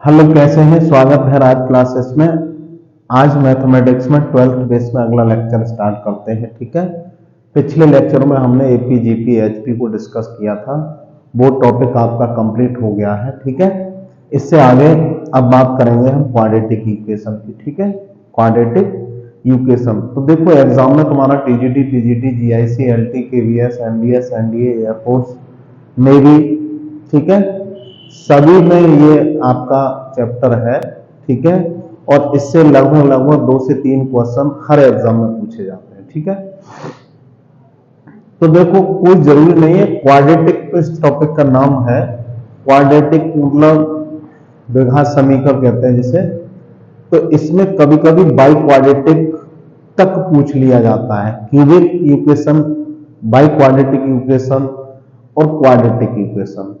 Hello, कैसे हैं? स्वागत है राज क्लासेस में। आज मैथमेटिक्स में 12th बेस में अगला लेक्चर स्टार्ट करते हैं। ठीक है, पिछले लेक्चर में हमने एपी जीपी एचपी को डिस्कस किया था, वो टॉपिक आपका कंप्लीट हो गया है। ठीक है, इससे आगे अब बात करेंगे हम क्वाड्रेटिक इक्वेशन की। ठीक है, क्वाड्रेटिक इक्वेशन तो देखो एग्जाम में तुम्हारा TGT PGT GIC LT KVS MDS NDA air force navy, ठीक है, सभी में ये आपका चैप्टर है। ठीक है, और इससे लगभग लगभग 2 से 3 क्वेश्चन हर एग्जाम में पूछे जाते हैं। ठीक है, तो देखो कोई जरूरी नहीं है क्वाड्रेटिक, इस टॉपिक का नाम है क्वाड्रेटिक, मतलब द्विघात समीकरण कहते हैं जिसे। तो इसमें कभी कभी बाई क्वाड्रेटिक तक पूछ लिया जाता है, cubic equation, by quadratic equation और क्वाड्रेटिक इक्वेशन।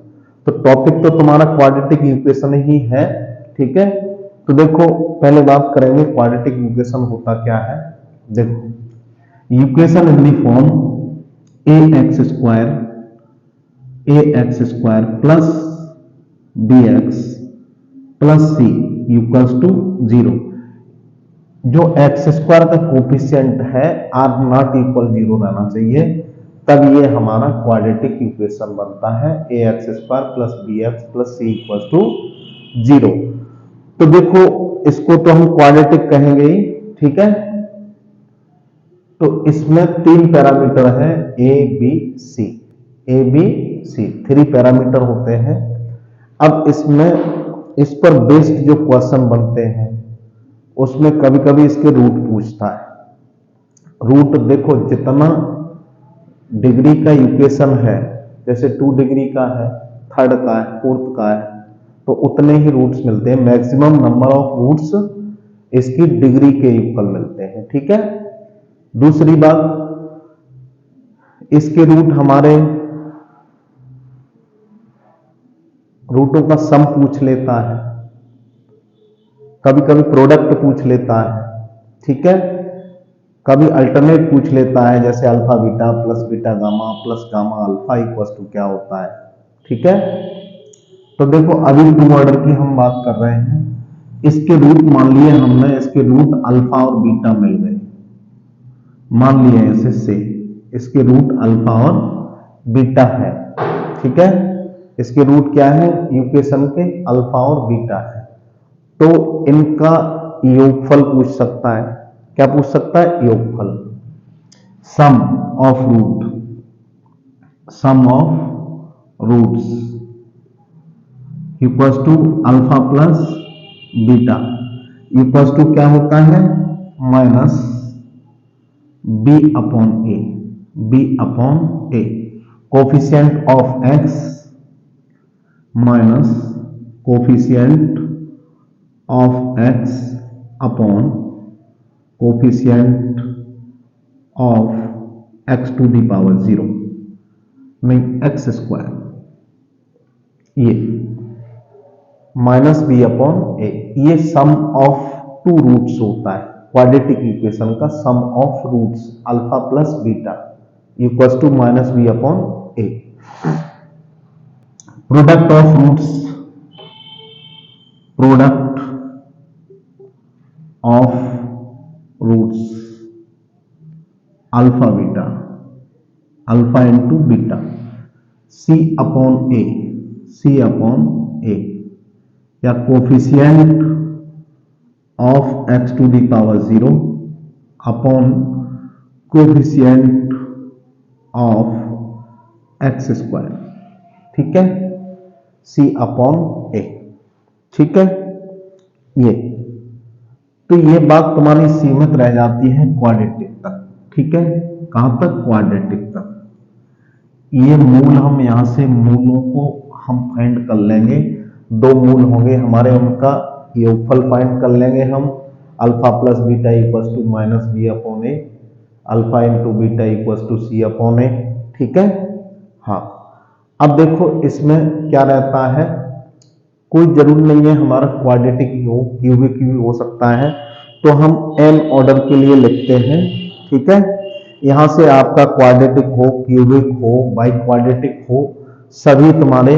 तो टॉपिक तो तुम्हारा क्वाड्रेटिक इक्वेशन ही है। ठीक है, तो देखो पहले बात करेंगे क्वाड्रेटिक इक्वेशन होता क्या है। देखो equation in the form ax square plus bx plus C equals to 0। जो एक्स स्क्वायर का कोफिशिएंट है आर नॉट इक्वल 0 रहना चाहिए, तब ये हमारा क्वाड्रेटिक इक्वेशन बनता है ax square plus bx plus C equals to 0। तो देखो इसको तो हम क्वाड्रेटिक कहेंगे ही। ठीक है, तो इसमें 3 पैरामीटर है A B C, A B C 3 parameter होते हैं। अब इसमें इस पर बेस्ड जो क्वेश्चन बनते हैं उसमें कभी कभी इसके रूट पूछता है। रूट देखो जितना डिग्री का इक्वेशन है, जैसे 2 डिग्री का है, 3rd का है, 4th का है, तो उतने ही रूट्स मिलते हैं। मैक्सिमम नंबर ऑफ रूट्स इसकी डिग्री के इक्वल मिलते हैं। ठीक है, दूसरी बात, इसके रूट हमारे रूटों का सम पूछ लेता है, कभी कभी प्रोडक्ट पूछ लेता है। ठीक है, कभी अल्टरनेट पूछ लेता है, जैसे alpha beta plus beta gamma plus gamma alpha equals to क्या होता है। ठीक है, तो देखो अभी 2 ऑर्डर की हम बात कर रहे हैं। इसके रूट मान लिए हमने, इसके रूट अल्फा और बीटा मिल गए, मान लिए ऐसे से इसके रूट अल्फा और बीटा है। ठीक है, इसके रूट क्या है इक्वेशन के, अल्फा और बीटा है। तो इनका योगफल पूछ सकता है। क्या पूछ सकता है? योगफल, sum of root, sum of roots equals to alpha plus beta equals to क्या होता है? Minus b upon a, b upon a, coefficient of x minus coefficient of x upon coefficient of x to the power 0, नहीं x square, ये minus b upon a, ये sum of 2 roots होता है। Quadratic equation का sum of roots alpha plus beta equals to minus b upon a. Product of roots, product of roots alpha beta, alpha into beta, c upon a, c upon a, या coefficient of x to the power 0 upon coefficient of x square. ठीक है, सी upon a. ठीक है, ये तो ये बात तुम्हारी सीमित रह जाती है क्वाड्रेटिक तक। ठीक है, कहां तक? क्वाड्रेटिक तक। ये मूल हम यहां से मूलों को हम फाइंड कर लेंगे। 2 मूल होंगे हमारे, उनका योगफल फाइंड कर लेंगे हम। Alpha plus beta equals to minus b upon a, alpha into beta equals to c upon a. ठीक है, हाँ। अब देखो इसमें क्या रहता है, कोई जरूरी नहीं है हमारा क्वाड्रेटिक ही हो, क्यूबिक भी हो सकता है। तो हम n ऑर्डर के लिए लिखते हैं। ठीक है, यहां से आपका क्वाड्रेटिक हो, क्यूबिक हो, बाई क्वाड्रेटिक हो, सभी तुम्हारे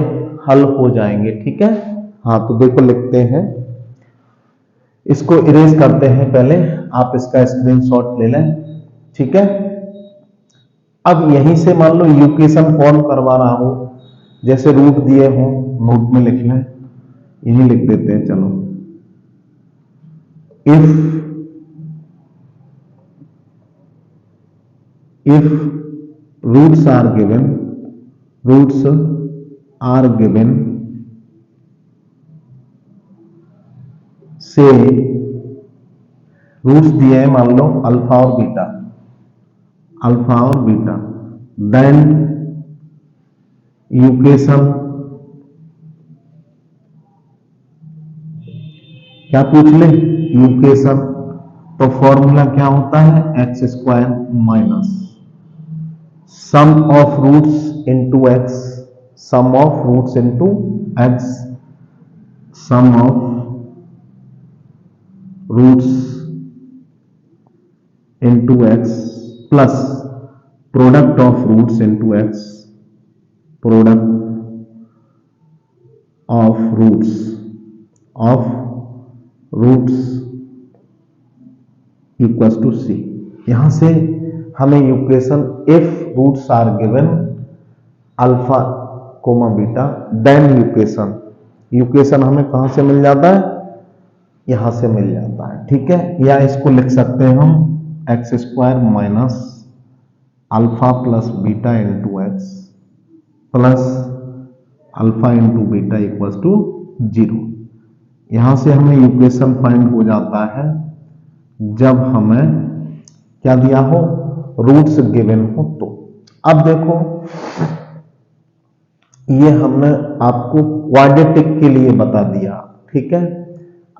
हल हो जाएंगे। ठीक है, हाँ तो देखो लिखते हैं, इसको इरेज करते हैं पहले, आप इसका स्क्रीनशॉट ले लें, ठीक है। अब यहीं से मान लो इक्वेशन फॉर्म करवा रहा हूं, जैसे रूट दिए हों नोट में लिख लें, यही लिख देते हैं चलो। if roots are given, roots are given, से रूट्स दिए हैं मान लो अल्फा और बीटा, अल्फा और बीटा, देन इक्वेशन क्या पूछ ले, इक्वेशन, तो फॉर्मूला क्या होता है, x square minus sum of roots into x, sum of roots into x, sum of roots into x plus product of roots into x, product of roots equals to c. यहां से हमें equation if roots are given alpha comma beta, then equation हमें कहां से मिल जाता है, यहां से मिल जाता है, ठीक है। या इसको लिख सकते हैं हम X square minus alpha plus beta into X plus alpha into beta equals to 0। यहां से हमें इक्वेशन फाइंड हो जाता है जब हमें क्या दिया हो, रूट्स गिवन हो तो। अब देखो ये हमने आपको क्वाड्रेटिक के लिए बता दिया, ठीक है।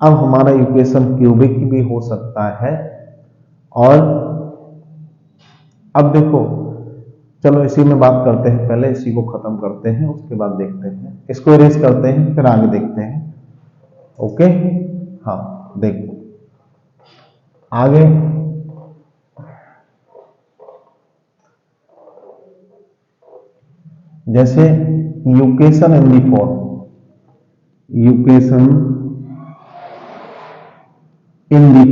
अब हमारा इक्वेशन क्यूबिक भी हो सकता है, और अब देखो चलो इसी में बात करते हैं, पहले इसी को खत्म करते हैं उसके बाद देखते हैं, इसको इरेज करते हैं फिर आगे देखते हैं, ओके। हाँ देखो आगे, जैसे equation in the form, equation in the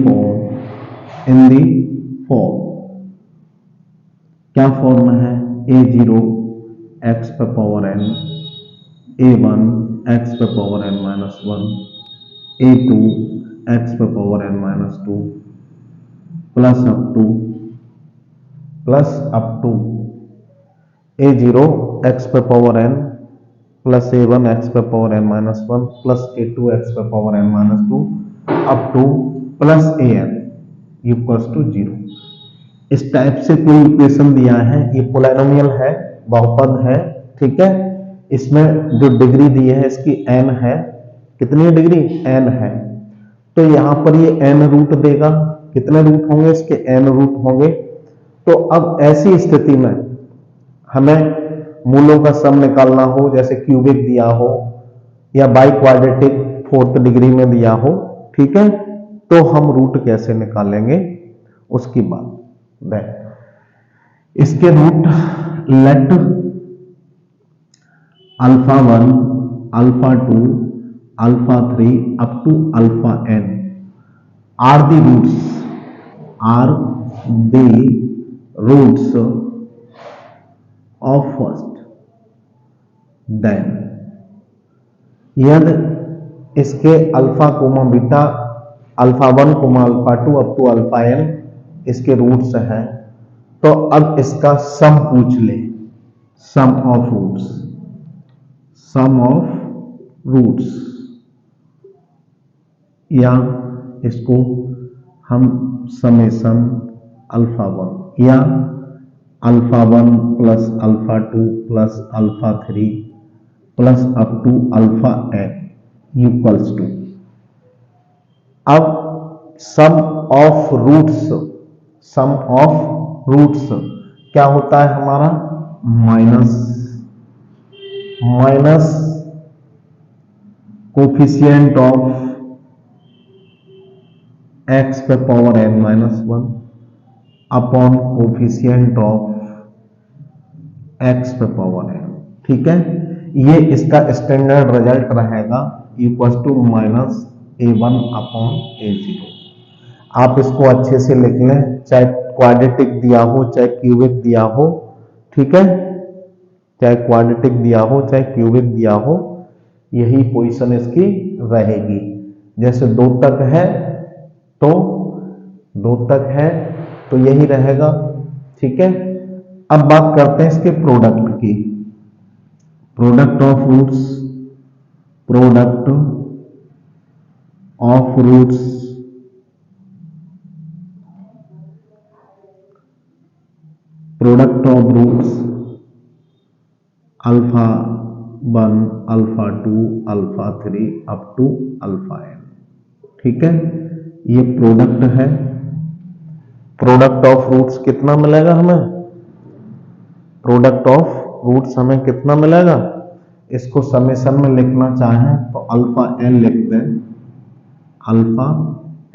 form क्या फॉर्म है, a0 x पे पावर n, a1 x पे power n minus 1, a2 x पे power n minus 2 plus up to a0 x पे power n plus a1 x पे power n minus 1 plus a2 x पे power n minus 2 up to plus an equals to 0। इस type से कोई equation दिया है, ये पोलिनोमियल है, बहुपद है, ठीक है। इसमें जो डिग्री दी है इसकी n है, कितनी डिग्री, n है, तो यहां पर ये n रूट देगा, कितने रूट होंगे इसके, n रूट होंगे। तो अब ऐसी स्थिति में हमें मूलों का सम निकालना हो, जैसे क्यूबिक दिया हो या बाई क्वाड्रेटिक फोर्थ डिग्री में दिया हो, ठीक है, तो हम रूट कैसे निकालेंगे उसकी बात। इसके root let alpha 1 alpha 2 alpha 3 up to alpha n are the roots of first, then यदि इसके alpha comma beta, alpha 1 comma alpha 2 up to alpha n इसके रूट्स हैं, तो अब इसका सम पूछ ले, सम ऑफ रूट्स, या इसको हम समेशन अल्फा 1 या alpha 1 plus alpha 2 plus alpha 3 plus up to alpha n equals to, अब सम ऑफ रूट्स क्या होता है हमारा, माइनस कोफिशिएंट ऑफ x पे power n minus 1 upon coefficient of x पे पावर n, ठीक है। ये इसका स्टैंडर्ड रिजल्ट रहेगा equal to minus A1 upon A0। आप इसको अच्छे से लिख लें, चाहे क्वाड्रेटिक दिया हो चाहे क्यूबिक दिया हो, ठीक है, चाहे क्वाड्रेटिक दिया हो चाहे क्यूबिक दिया हो, यही पोजीशन इसकी रहेगी। जैसे दो तक है तो यही रहेगा, ठीक है। अब बात करते हैं इसके प्रोडक्ट की। Product of roots, product of roots product of roots alpha 1 alpha 2 alpha 3 up to alpha n, ठीक है। ये प्रोडक्ट है। प्रोडक्ट ऑफ रूट्स कितना मिलेगा हमें? प्रोडक्ट ऑफ रूट्स हमें कितना मिलेगा? इसको समेशन में लिखना चाहें तो अल्फा n लिख दें, अल्फा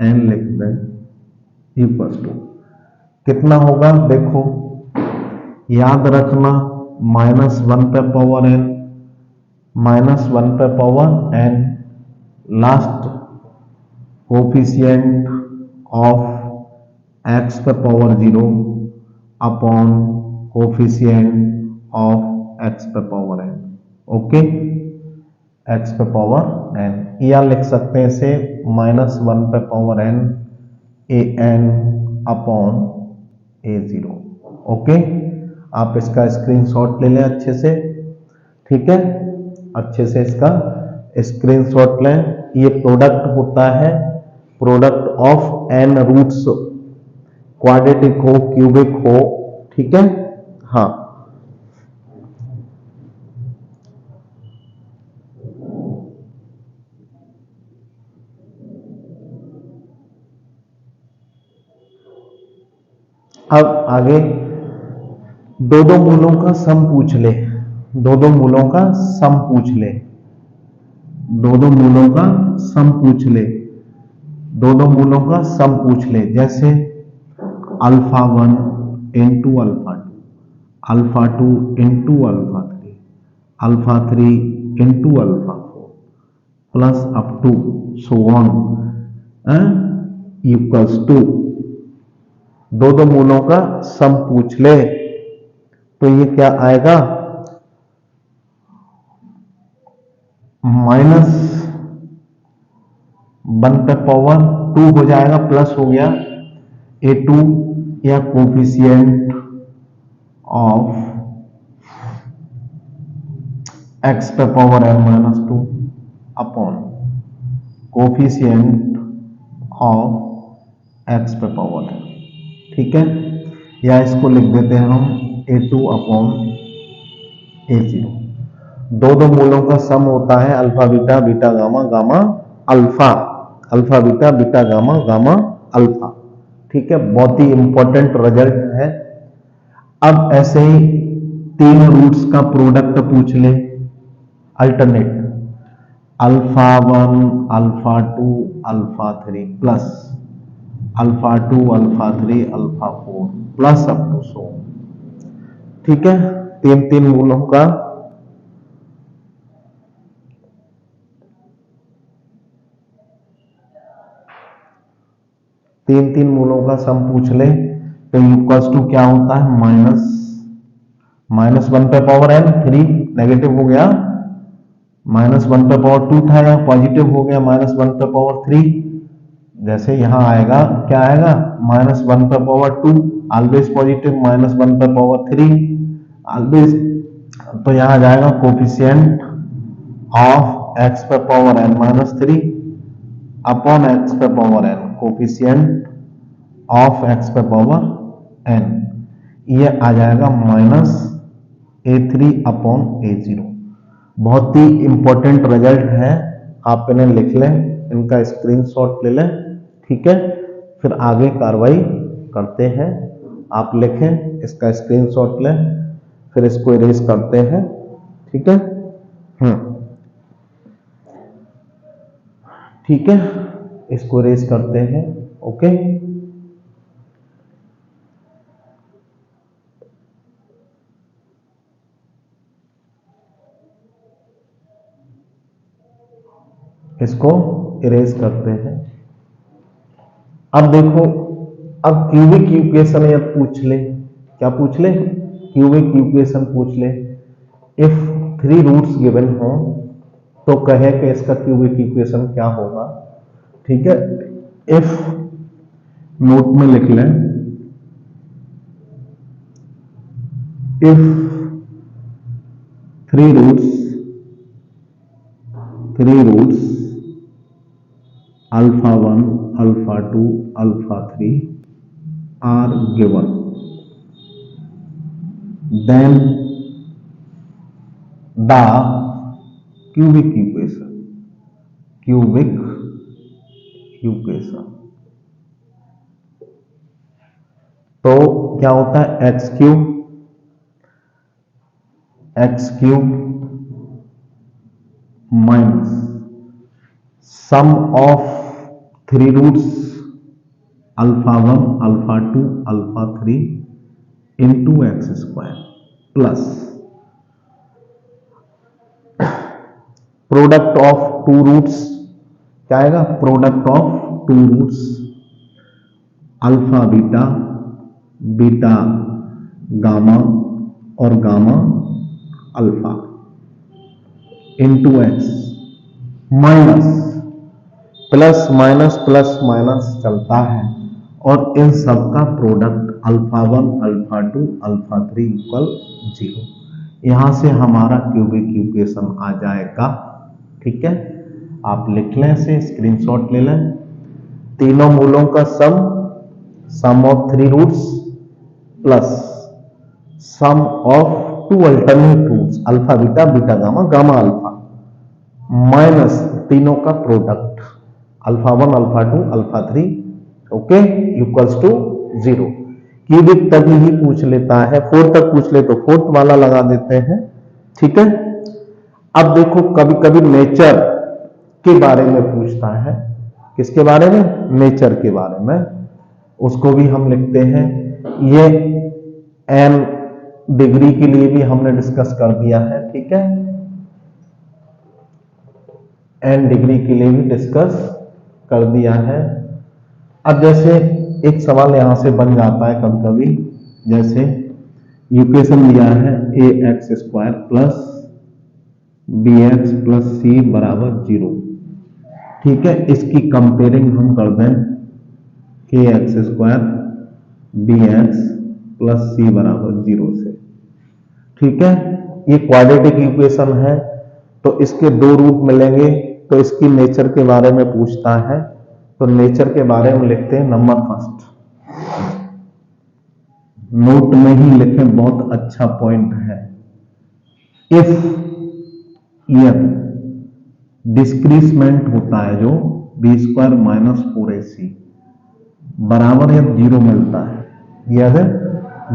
n लिख दें इक्वल टू कितना होगा देखो, याद रखना -1 पे पावर n, -1 पे power n, last coefficient of x पे power 0 upon coefficient of x पे पावर n, ओके, x पे पावर n, या लिख सकते हैं इसे -1 पे power n an upon A0, okay. आप इसका स्क्रीनशॉट ले लें अच्छे से, ठीक है, अच्छे से इसका स्क्रीनशॉट लें। ये प्रोडक्ट होता है, product of n roots, quadratic हो क्यूबिक हो, ठीक है। हाँ, अब आगे दो दो मूलों का सम पूछ ले, दो दो मूलों का सम पूछ ले, दो दो मूलों का सम पूछ ले, दो दो मूलों का सम पूछ ले। जैसे alpha 1 into alpha 2, alpha 2 into alpha 3, alpha 3 into alpha 4 plus up to so on equals to, दो दो मूलों का सम पूछ ले तो ये क्या आएगा, -1 पे पावर 2 हो जाएगा, प्लस हो गया A2 या कोफिशिएंट ऑफ x पे power n-2 upon coefficient of x पे पावर n, ठीक है। या इसको लिख देते हैं हम A2 अपॉन A0। दो दो मूलों का सम होता है alpha beta beta gamma gamma alpha, alpha beta beta gamma gamma alpha, ठीक है। बहुत ही इंपॉर्टेंट रिजल्ट है। अब ऐसे ही तीन रूट्स का प्रोडक्ट पूछ ले alternate, alpha 1 alpha 2 alpha 3 plus alpha 2 alpha 3 alpha 4 plus up to so, ठीक है। तीन तीन मूलों का तीन तीन मूलों का सम पूछ ले तो इक्वल्स टू क्या होता है, -1 पे पावर n 3 नेगेटिव हो गया, -1 पे पावर 2 था यहाँ पॉजिटिव हो गया, -1 पे पावर 3, जैसे यहां आएगा क्या आएगा, -1 पे पावर 2 ऑलवेज पॉजिटिव, -1 पे पावर 3 ऑलवेज, तो यहां जाएगा कोफिशिएंट ऑफ x पे पावर n-3 अपॉन x पे power n, coefficient of x पे पावर n, ये आ जाएगा -A3 अपॉन A0। बहुत ही इंपॉर्टेंट रिजल्ट है, आप इन्हें लिख लें, इनका स्क्रीनशॉट ले लें, ठीक है। फिर आगे कार्रवाई करते हैं, आप लिखें, इसका स्क्रीनशॉट लें, फिर इसको इरेज करते हैं, ठीक है। ठीक है, इसको इरेज करते हैं, ओके। इसको इरेज करते हैं। अब देखो, अब क्यूबिक इक्वेशन यदि पूछ ले, क्या पूछ ले, क्यूबिक इक्वेशन पूछ ले। इफ 3 रूट्स गिवन हो तो कहे कि इसका क्यूबिक इक्वेशन क्या होगा। ठीक है, इफ नोट में लिख लें, if 3 roots alpha 1, alpha 2, alpha 3 are given, then the cubic equation तो क्या होता है, x cube minus sum of 3 roots alpha 1, alpha 2, alpha 3 into x square plus product of 2 roots, क्या आएगा, product of 2 roots alpha beta, beta gamma और gamma alpha into x minus plus minus चलता है और इन सब का product alpha 1, alpha 2, alpha 3 equal 0। यहां से हमारा क्यूबिक इक्वेशन आ जाएगा। ठीक है, आप लिख लें, से स्क्रीनशॉट ले लें। तीनों मूलों का sum of 3 roots plus sum of 2 alternate roots alpha beta, beta gamma, gamma alpha minus तीनों का product alpha 1, alpha 2, alpha 3 okay equals to 0। Cubic तक ही पूछ लेता है, 4 तक पूछ ले तो 4th वाला लगा देते हैं। ठीक है, अब देखो कभी कभी नेचर के बारे में पूछता है। किसके बारे में, नेचर के बारे में। उसको भी हम लिखते हैं, ये n डिग्री के लिए भी हमने डिस्कस कर दिया है। ठीक है, n डिग्री के लिए भी डिस्कस कर दिया है। अब जैसे एक सवाल यहां से बन जाता है कभी कभी, जैसे इक्वेशन दिया है a x square plus b x plus c बराबर 0। ठीक है, इसकी कंपेयरिंग हम कर दें के x square b x plus c बराबर 0 से। ठीक है, ये क्वाड्रेटिक इक्वेशन है तो इसके 2 रूट मिलेंगे, तो इसकी नेचर के बारे में पूछता है। तो नेचर के बारे में लिखते हैं, नंबर फर्स्ट नोट में ही लिखें, बहुत अच्छा पॉइंट है। इफ डिस्क्रिसमेंट होता है जो बी स्क्वायर माइनस 4ac बराबर या 0 मिलता है, यह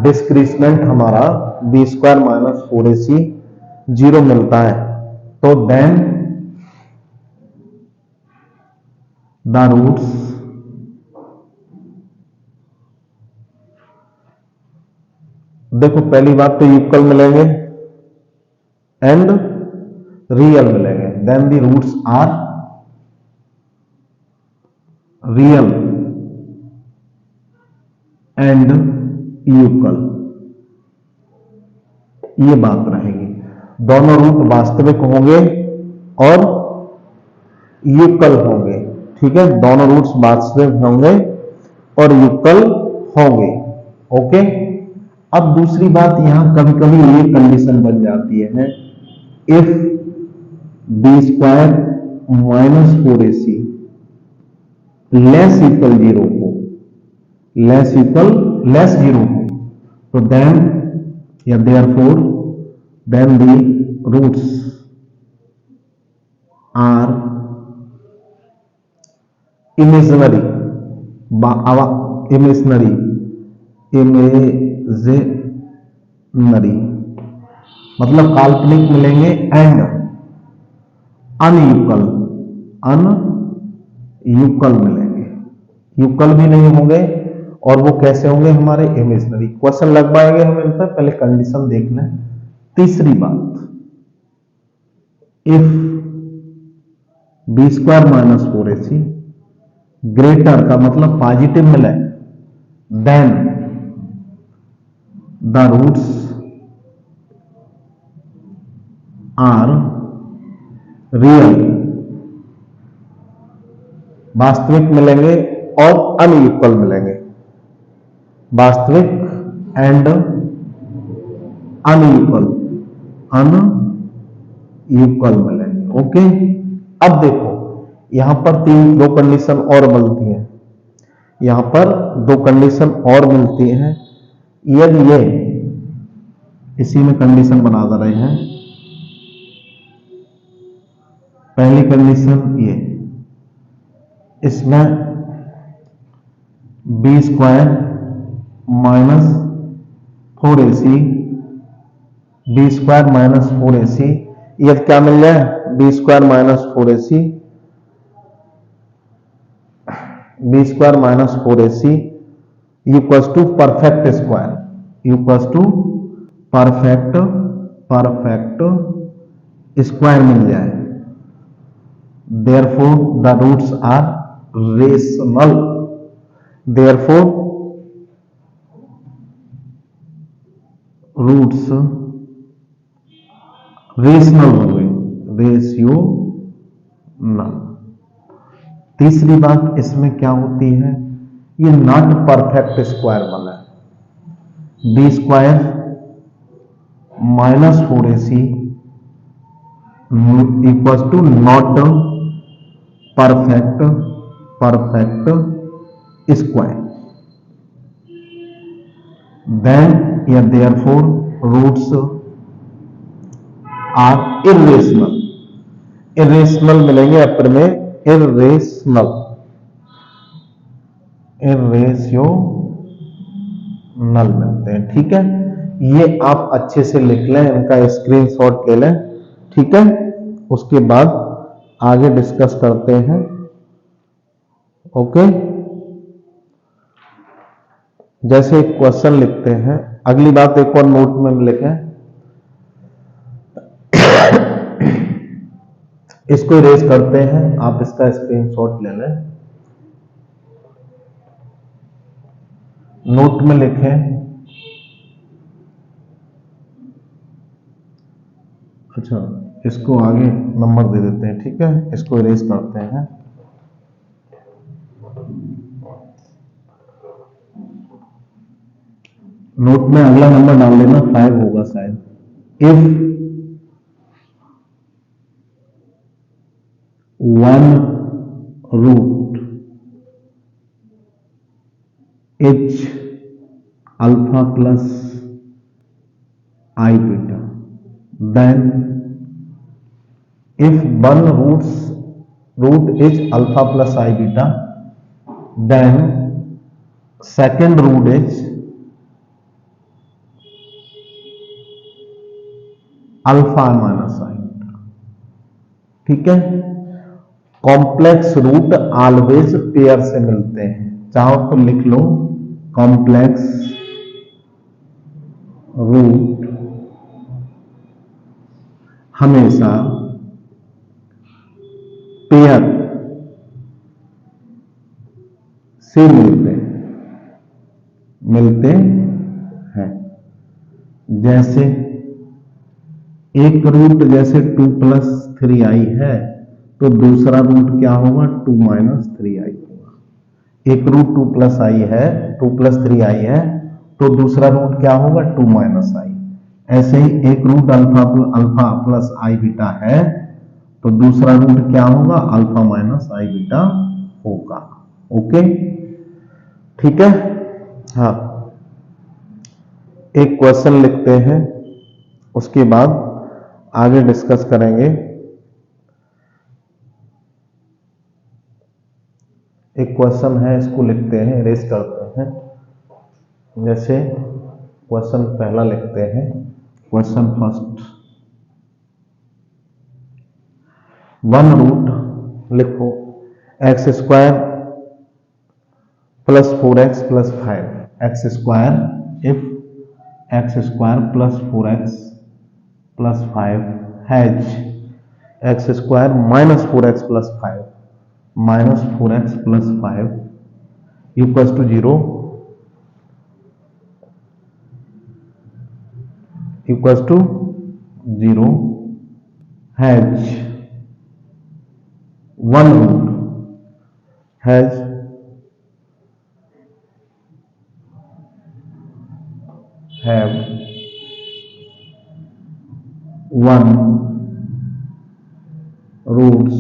डिस्क्रिसमेंट हमारा बी स्क्वायर माइनस 4ac 0 मिलता है, तो देन द रूट्स देखो पहली बात तो इक्वल मिलेंगे एंड रियल मिलेंगे, then the roots are real and equal, ये बात रहेगी। दोनों रूट वास्तविक होंगे और इक्वल होंगे। ठीक है, दोनों रूट्स वास्तविक होंगे और इक्वल होंगे। ओके, अब दूसरी बात, यहां कभी कभी ये कंडीशन बन जाती है, if B square minus 4ac less equal 0 हो, लेस 0 हो, तो देन या therefore then the roots are imaginary, मतलब काल्पनिक मिलेंगे एंड अनइक्वल मिलेंगे, इक्वल भी नहीं होंगे। और वो कैसे होंगे, हमारे इमेजिनरी। क्वेश्चन लग पाएंगे हम इन पर, पहले कंडीशन देख लें। तीसरी बात, if B square minus 4ac greater का मतलब पॉजिटिव मिले then the roots are real, वास्तविक मिलेंगे और अनइक्वल मिलेंगे, वास्तविक एंड अनइक्वल मिलेंगे। ओके, अब देखो यहां पर दो कंडीशन और मिलती हैं, यहां पर दो कंडीशन और मिलती हैं। यदि ये इसी में कंडीशन बना दे रहे हैं, पहली कंडीशन ये, इसमें b square minus 4ac b square minus 4ac, यदि क्या मिल जाए, b square minus 4ac b square minus 4ac equals to perfect square, equals to perfect square मिल जाए। Therefore the roots are rational, therefore roots rational हो गए, रेशियोनल। तीसरी बात इसमें क्या होती है, ये नॉट परफेक्ट स्क्वायर वाला है। B square minus 4ac equals to not perfect square, then या therefore roots are irrational, irrational मिलेंगे अपर में, इरेशनल मिलते हैं। ठीक है, ये आप अच्छे से लिख लें, इनका स्क्रीनशॉट ले लें। ठीक है, उसके बाद आगे डिस्कस करते हैं। ओके, जैसे एक क्वेश्चन लिखते हैं, अगली बात एक और नोट में लिखें, इसको इरेज करते हैं, आप इसका स्क्रीनशॉट ले लें, नोट में लिखें। अच्छा, इसको आगे नंबर दे देते हैं। ठीक है, इसको इरेज करते हैं। नोट में अगला नंबर डाल लेना, 5 होगा शायद। If 1 root h alpha plus I beta, then if 1 root is alpha plus I beta, then second root is alpha minus I beta। ठीक है, कॉम्प्लेक्स रूट ऑलवेज पेयर से मिलते हैं, चाहो तो लिख लो, कॉम्प्लेक्स रूट हमेशा पेयर से मिलते हैं। जैसे एक रूट जैसे 2 प्लस 3i है, तो दूसरा रूट क्या होगा, 2 माइनस 3i होगा। एक रूट 2 प्लस आई है, 2 प्लस 3i है, तो दूसरा रूट क्या होगा, 2 माइनस आई। ऐसे ही एक रूट अल्फा प्लस आई बीटा है, तो दूसरा रूट क्या होगा, अल्फा माइनस आई बीटा होगा। ओके, ठीक है। हाँ, एक क्वेश्चन लिखते हैं, उसके बाद आगे डिस्कस करेंगे। एक क्वेश्चन है, इसको लिखते हैं, इरेज करते हैं। जैसे क्वेश्चन पहला लिखते हैं, क्वेश्चन फर्स्ट, 1 रूट लिखो x square plus 4x plus 5, x square if x square plus 4x plus 5 has x square minus 4x plus 5 minus 4x plus 5 equals to 0 equals to 0 has one root has have one root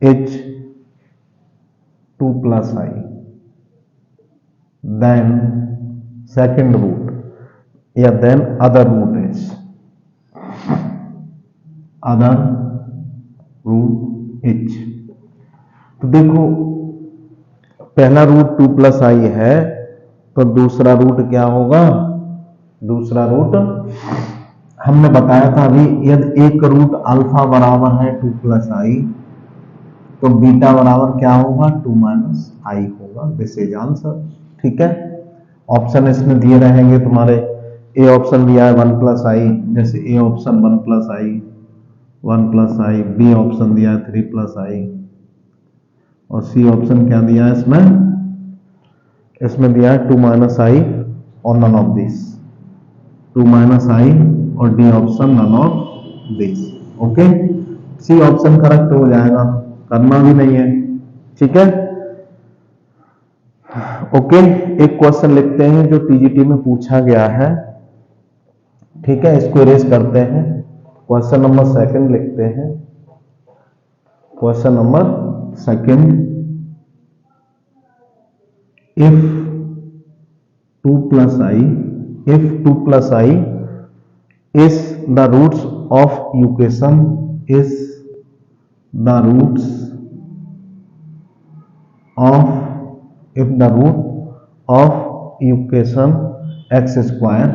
h 2 plus I, then second root या then other root h, other root h। तो देखो पहला root 2 plus आई है तो दूसरा root क्या होगा, दूसरा रूट हमने बताया था अभी, यदि एक रूट अल्फा बराबर है 2 प्लस आई तो बीटा बराबर क्या होगा 2 माइनस आई होगा। This is answer. ठीक है, ऑप्शन इसमें दिए रहेंगे तुम्हारे, ए ऑप्शन दिया है 1 प्लस आई, जैसे A option 1 plus i 1 plus i, B option दिया है 3 प्लस आई, और सी ऑप्शन क्या दिया है इसमें, इसमें दिया है 2 माइनस आई और none of this, 2 minus i और D option none of this. Okay, C option correct हो जाएगा, करना भी नहीं है। ठीक है, ओके, एक क्वेश्चन लिखते हैं जो टीजीटी में पूछा गया है। ठीक है, इसको इरेज करते हैं, क्वेश्चन नंबर सेकंड लिखते हैं। Question number second, if 2 plus I is the roots of equation, is the roots of, if the root of equation x square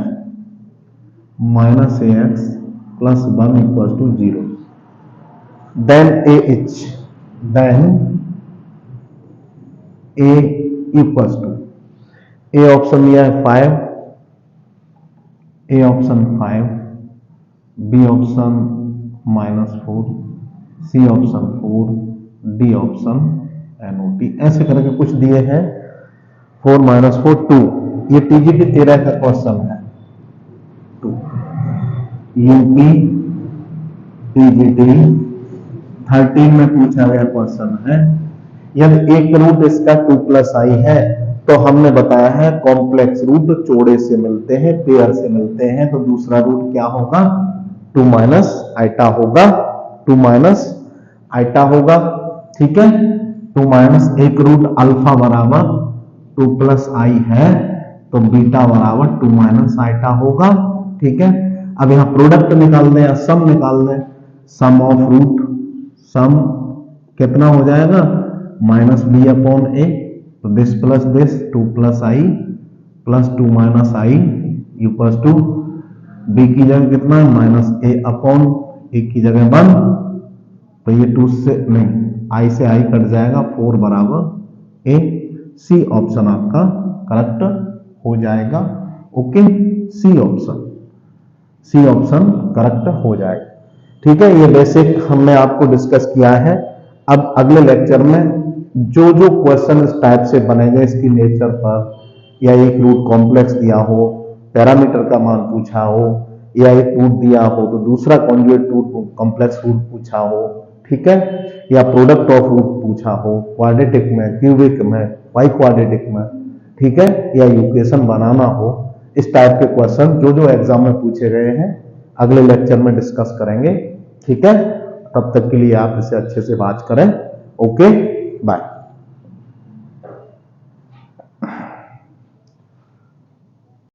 minus ax plus 1 equals to 0, then a equals to, A option दिया है 5, A option 5, B option -4, C option 4, D option NOT, ऐसे करके कुछ दिए हैं 4 - 4 2। ये TGT 13 का question है, 2 यूपी टीजीटी 13 में पूछा गया क्वेश्चन है। यदि एक रूट इसका 2 प्लस आई है तो हमने बताया है कॉम्प्लेक्स रूट चौड़े से मिलते हैं, पेयर से मिलते हैं, तो दूसरा रूट क्या होगा 2 माइनस आइटा होगा, 2 माइनस आइटा होगा। ठीक है, 2 माइनस एक रूट अल्फा बराबर 2 प्लस आई है तो बीटा बराबर 2 माइनस आइटा होगा। ठीक है, अब यहां प्रोडक्ट निकाल दें या सम निकाल दें, सम ऑफ रूट, सम कितना हो जाएगा माइनस बी अपॉन ए, तो this plus this 2 plus i plus 2 minus i equals to B की जगह कितना है माइनस ए अपॉन ए की जगह 1, तो ये 2 से नहीं, आई से आई कट जाएगा, 4 बराबर ए। सी ऑप्शन आपका करेक्ट हो जाएगा। ओके, सी ऑप्शन करेक्ट हो जाएगा। ठीक है, ये बेसिक हमने आपको डिस्कस किया है। अब अगले लेक्चर में जो जो क्वेश्चन इस टाइप से बनेंगे इसकी नेचर पर, या एक रूट कॉम्प्लेक्स दिया हो, पैरामीटर का मान पूछा हो, या एक रूट दिया हो तो दूसरा कॉन्जुगेट रूट कॉम्प्लेक्स रूट पूछा हो, ठीक है, या प्रोडक्ट ऑफ रूट पूछा हो, क्वाड्रेटिक में, क्यूबिक में, वाई क्वाड्रेटिक में, ठीक है, या इक्वेशन बनाना हो, इस टाइप के क्वेश्चन जो जो एग्जाम में पूछे गए हैं अगले लेक्चर में डिस्कस करेंगे। ठीक है, तब तक के लिए आप इसे अच्छे से बात करें। Okay, bye.